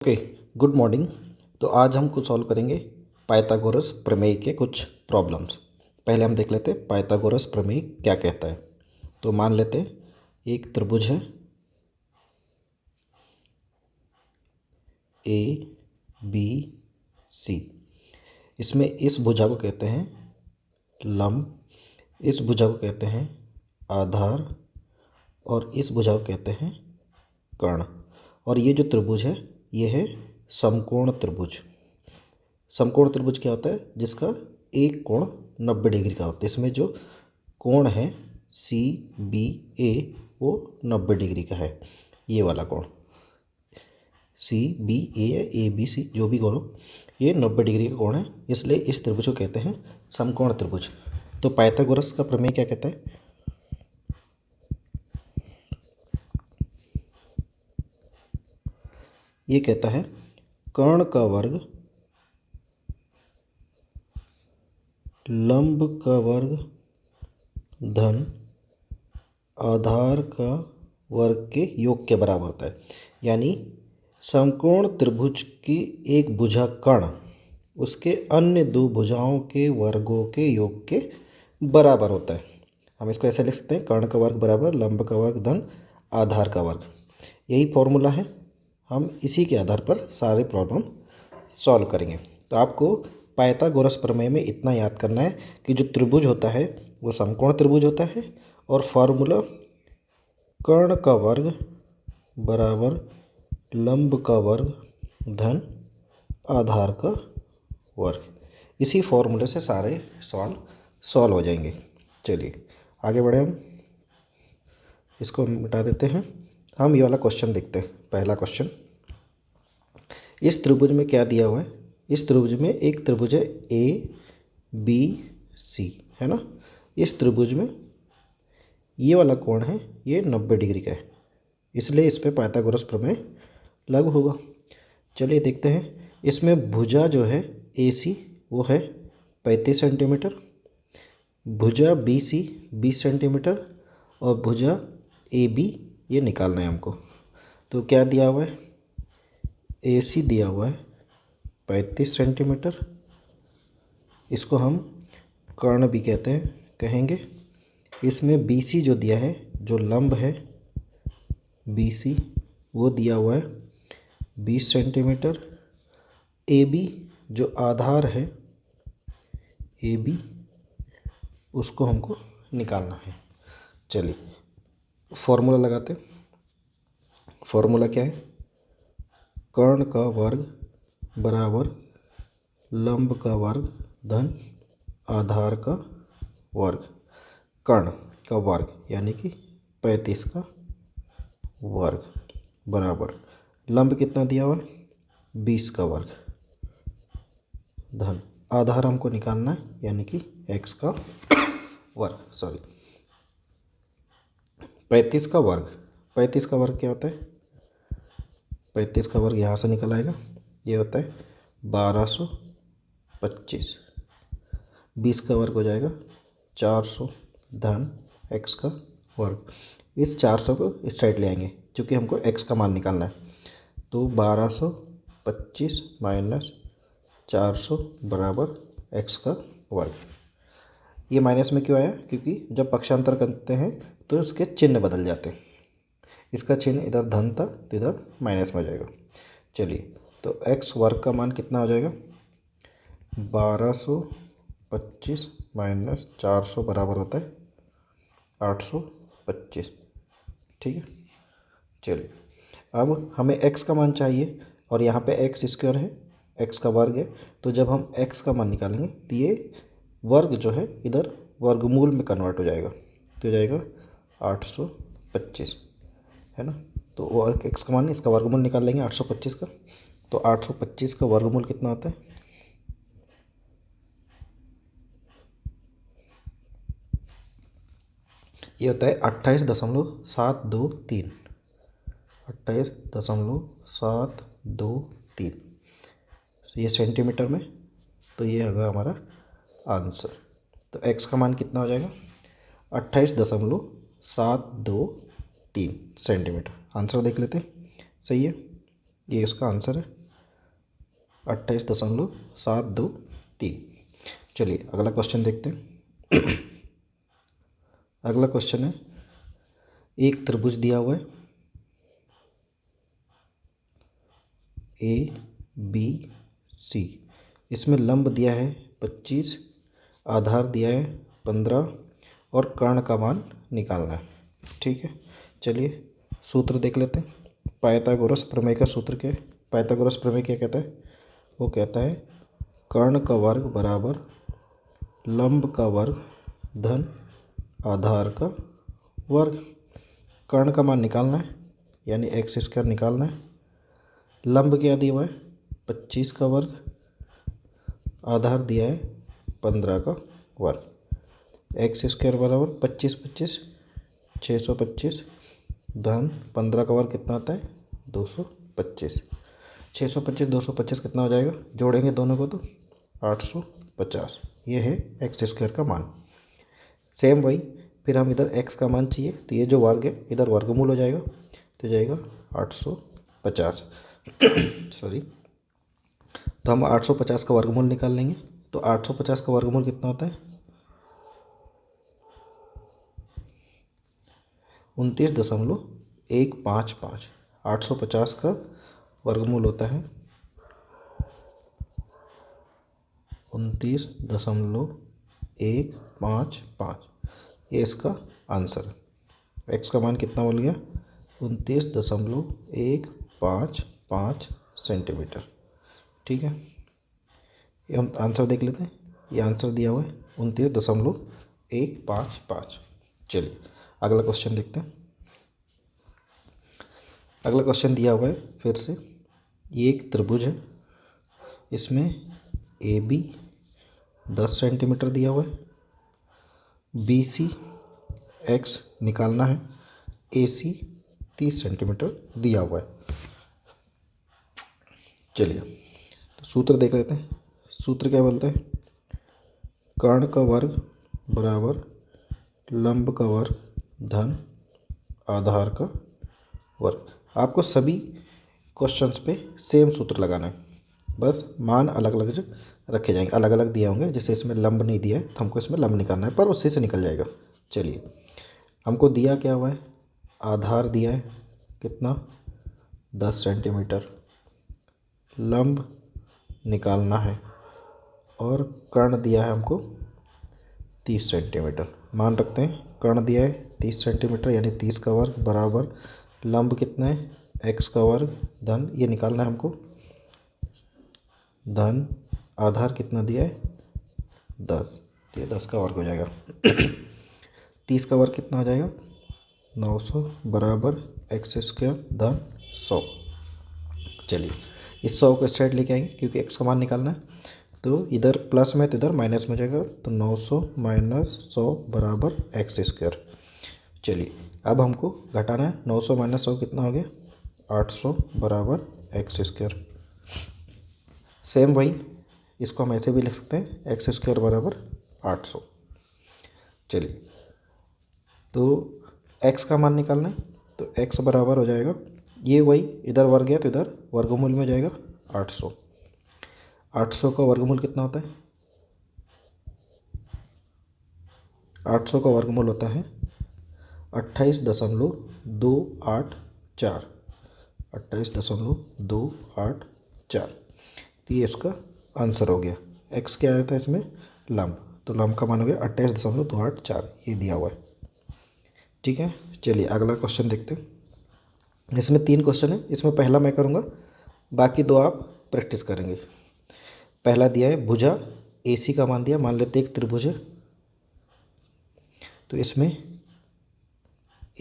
Okay, good morning. तो आज हम कुछ सॉल्व करेंगे पाइथागोरस प्रमेय के कुछ प्रॉब्लम्स। पहले हम देख लेते हैं पाइथागोरस प्रमेय क्या कहता है। तो मान लेते हैं एक त्रिभुज है ए बी सी। इसमें इस भुजा को कहते हैं लंब, इस भुजा को कहते हैं आधार और इस भुजा को कहते हैं कर्ण। और ये जो त्रिभुज है ये है समकोण त्रिभुज। समकोण त्रिभुज क्या होता है? जिसका एक कोण 90 डिग्री का होता है। इसमें जो कोण है सी बी ए वो 90 डिग्री का है। ये वाला कोण सी बी ए या ए बी सी जो भी कोण हो ये 90 डिग्री का कोण है, इसलिए इस त्रिभुज को कहते हैं समकोण त्रिभुज। तो पाइथागोरस का प्रमेय क्या कहता है? ये कहता है कर्ण का वर्ग लंब का वर्ग धन आधार का वर्ग के योग के बराबर होता है। यानी समकोण त्रिभुज की एक भुजा कर्ण उसके अन्य दो भुजाओं के वर्गों के योग के बराबर होता है। हम इसको ऐसे लिख सकते हैं कर्ण का वर्ग बराबर लंब का वर्ग धन आधार का वर्ग। यही फॉर्मूला है, हम इसी के आधार पर सारे प्रॉब्लम सॉल्व करेंगे। तो आपको पाइथागोरस प्रमेय में इतना याद करना है कि जो त्रिभुज होता है वो समकोण त्रिभुज होता है और फॉर्मूला कर्ण का वर्ग बराबर लंब का वर्ग धन आधार का वर्ग। इसी फॉर्मूले से सारे सॉल्व हो जाएंगे। चलिए आगे बढ़े, हम इसको मिटा देते हैं। हम ये वाला क्वेश्चन देखते हैं। पहला क्वेश्चन, इस त्रिभुज में क्या दिया हुआ है? इस त्रिभुज में एक त्रिभुज है ए बी सी, है ना। इस त्रिभुज में ये वाला कोण है ये 90 डिग्री का है, इसलिए इस पे पाइथागोरस प्रमेय लागू होगा। चलिए देखते हैं। इसमें भुजा जो है ए सी वो है 35 सेंटीमीटर, भुजा बी सी 20 सेंटीमीटर और भुजा ए बी ये निकालना है हमको। तो क्या दिया हुआ है? ए सी दिया हुआ है 35 सेंटीमीटर, इसको हम कर्ण भी कहेंगे। इसमें बी सी जो दिया है, जो लंब है बी सी वो दिया हुआ है 20 सेंटीमीटर। ए बी जो आधार है ए बी उसको हमको निकालना है। चलिए फॉर्मूला लगाते हैं। फॉर्मूला क्या है? कर्ण का वर्ग बराबर लंब का वर्ग धन आधार का वर्ग। कर्ण का वर्ग यानी कि 35 का वर्ग बराबर लंब कितना दिया हुआ है? 20 का वर्ग धन आधार हमको निकालना है यानी कि x का वर्ग। 35 का वर्ग, 35 का वर्ग क्या होता है? 35 का वर्ग यहाँ से निकल आएगा, ये होता है 1225। 20 का वर्ग हो जाएगा 400 धन x का वर्ग। इस 400 को इस साइड ले आएंगे क्योंकि हमको x का मान निकालना है। तो 1225 माइनस 400 बराबर x का वर्ग। ये माइनस में क्यों आया? क्योंकि जब पक्षांतर करते हैं तो उसके चिन्ह बदल जाते हैं। इसका चिन्ह इधर धन था तो इधर माइनस में हो जाएगा। चलिए तो x वर्ग का मान कितना हो जाएगा? 1225 माइनस 400 बराबर होता है 825। ठीक है। चलिए अब हमें x का मान चाहिए और यहाँ पे x स्क्वायर है, x का वर्ग है। तो जब हम x का मान निकालेंगे तो ये वर्ग जो है इधर वर्गमूल में कन्वर्ट हो जाएगा, तो हो जाएगा 825, है ना। तो वर्ग x का मान इसका वर्गमूल निकाल लेंगे 825 का। तो 825 का वर्गमूल कितना होता है? ये होता है 28.723, 28.723। ये सेंटीमीटर में, तो ये होगा हमारा आंसर। तो x का मान कितना हो जाएगा? 28.723 सेंटीमीटर। आंसर देख लेते हैं। सही है। ये इसका आंसर है 28.723। चलिए अगला क्वेश्चन देखते हैं। अगला क्वेश्चन है, एक त्रिभुज दिया हुआ है ABC, इसमें लंब दिया है 25, आधार दिया है 15 और कर्ण का मान निकालना है। ठीक है, चलिए सूत्र देख लेते हैं। पाइथागोरस प्रमेय का सूत्र क्या है? पाइथागोरस प्रमेय क्या कहता है? वो कहता है कर्ण का वर्ग बराबर लंब का वर्ग धन आधार का वर्ग। कर्ण का मान निकालना है यानी एक्स स्क्वायर निकालना है। लंब क्या दिया हुआ है? 25 का वर्ग, आधार दिया है 15 का वर्ग। एक्स स्क्वायर बराबर 25 25 625 धन 15 का वर्ग कितना आता है? 225। 625 225 कितना हो जाएगा? जोड़ेंगे दोनों को तो 850। ये है एक्स स्क्वायर का मान। सेम वही, फिर हम इधर एक्स का मान चाहिए तो ये जो वर्ग है इधर वर्गमूल हो जाएगा तो जाएगा 850। सॉरी, तो हम 850 का वर्गमूल निकाल लेंगे। तो 850 का वर्गमूल कितना होता है? 29.155। 850 का वर्गमूल होता है 29.155। ये इसका आंसर है। एक्स का मान कितना बोल गया? 29.155 सेंटीमीटर। ठीक है, ये हम आंसर देख लेते हैं। ये आंसर दिया हुआ है 29.155। चलिए अगला क्वेश्चन देखते हैं। अगला क्वेश्चन दिया हुआ है फिर से, ये एक त्रिभुज है, इसमें AB 10 सेंटीमीटर दिया हुआ है, BC x निकालना है, AC 30 सेंटीमीटर दिया हुआ है। चलिए तो सूत्र देख लेते हैं। सूत्र क्या बोलते हैं? कर्ण का वर्ग बराबर लंब का वर्ग धन आधार का वर्ग। आपको सभी क्वेश्चंस पे सेम सूत्र लगाना है, बस मान अलग अलग रखे जाएंगे, अलग अलग दिए होंगे। जैसे इसमें लंब नहीं दिया है तो हमको इसमें लंब निकालना है, पर उसी से निकल जाएगा। चलिए, हमको दिया क्या हुआ है? आधार दिया है कितना? 10 सेंटीमीटर। लंब निकालना है और कर्ण दिया है हमको 30 सेंटीमीटर। मान रखते हैं, कर्ण दिया है 30 सेंटीमीटर यानी 30 का वर्ग बराबर लंब कितना है? x का वर्ग धन ये निकालना है हमको धन आधार कितना दिया है? 10। तो ये 10 का वर्ग हो जाएगा। 30 का वर्ग कितना हो जाएगा? 900 बराबर एक्स स्क्वायर धन 100। चलिए इस 100 को स्ट्रेट लेके आएंगे क्योंकि x का मान निकालना है। तो इधर प्लस में तो इधर माइनस में हो जाएगा, तो 900 माइनस 100 बराबर एक्स स्क्वायर। चलिए अब हमको घटाना है। 900 माइनस 100 कितना हो गया? 800 बराबर एक्स स्क्वायर। सेम वही, इसको हम ऐसे भी लिख सकते हैं, एक्स स्क्वायर बराबर 800। चलिए तो x का मान निकालना है, तो x बराबर हो जाएगा, ये वही इधर वर्ग है तो इधर वर्गमूल में हो जाएगा 800। 800 का वर्गमूल कितना होता है? 800 का वर्गमूल होता है 28.284। 28.284। तो ये इसका आंसर हो गया। x क्या आया था इसमें? लंब, तो लंब का मान हो गया 28.284, ये दिया हुआ है। ठीक है, चलिए अगला क्वेश्चन देखते हैं। इसमें 3 क्वेश्चन है, इसमें पहला मैं करूँगा, बाकी 2 आप प्रैक्टिस करेंगे। पहला दिया है भुजा AC का मान दिया, मान लेते एक त्रिभुज है, तो इसमें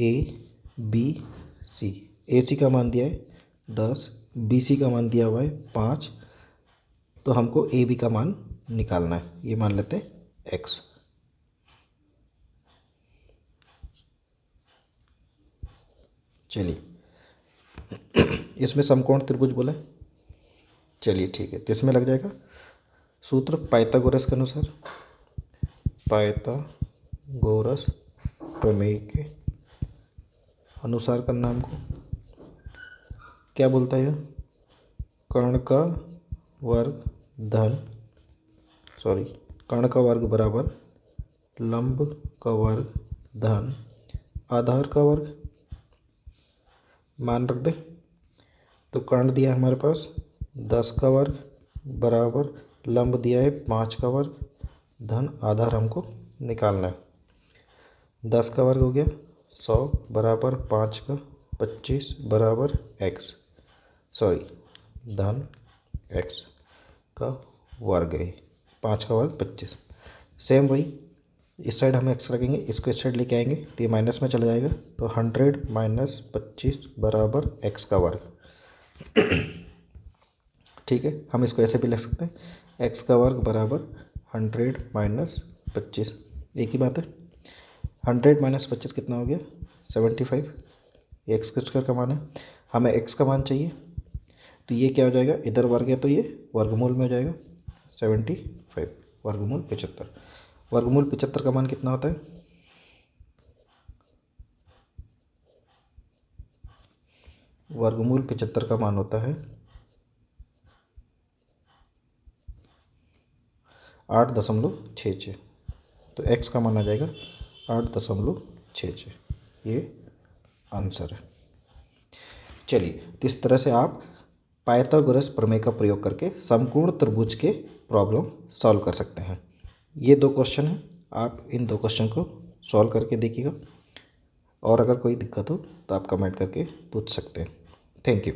ABC, AC का मान दिया है 10, BC का मान दिया हुआ है 5, तो हमको AB का मान निकालना है। ये मान लेते हैं x। चलिए इसमें समकोण त्रिभुज बोला है। चलिए ठीक है, तो इसमें लग जाएगा सूत्र पाइथागोरस के अनुसार। पाइथागोरस प्रमेय के अनुसार करना हमको। क्या बोलता है ये? कर्ण का वर्ग धन कर्ण का वर्ग बराबर लंब का वर्ग धन आधार का वर्ग मान रख दे। तो कर्ण दिया है हमारे पास 10 का वर्ग बराबर लंब दिया है 5 का वर्ग धन आधार हमको निकालना है। 10 का वर्ग हो गया 100 बराबर 5 का 25 बराबर धन x का वर्ग है। 5 का वर्ग 25। सेम वही इस साइड हम x रखेंगे, इसको इस साइड लेके आएंगे तो ये माइनस में चला जाएगा। तो 100 माइनस 25 बराबर x का वर्ग। ठीक है, हम इसको ऐसे भी लिख सकते हैं x का वर्ग बराबर 100 माइनस 25। एक ही बात है। 100 माइनस 25 कितना हो गया 75। एक्स के स्क्वायर का मान है, हमें x का मान चाहिए। तो ये क्या हो जाएगा, इधर वर्ग है तो ये वर्गमूल में हो जाएगा 75 वर्गमूल 75। वर्गमूल 75 का मान कितना होता है, वर्गमूल 75 का मान होता है 8.66। तो x का मान आ जाएगा 8.66। ये आंसर है। चलिए, तो इस तरह से आप पाइथागोरस प्रमेय का प्रयोग करके समकोण त्रिभुज के प्रॉब्लम सॉल्व कर सकते हैं। ये 2 क्वेश्चन हैं, आप इन 2 क्वेश्चन को सॉल्व करके देखिएगा। और अगर कोई दिक्कत हो तो आप कमेंट करके पूछ सकते हैं। Thank you.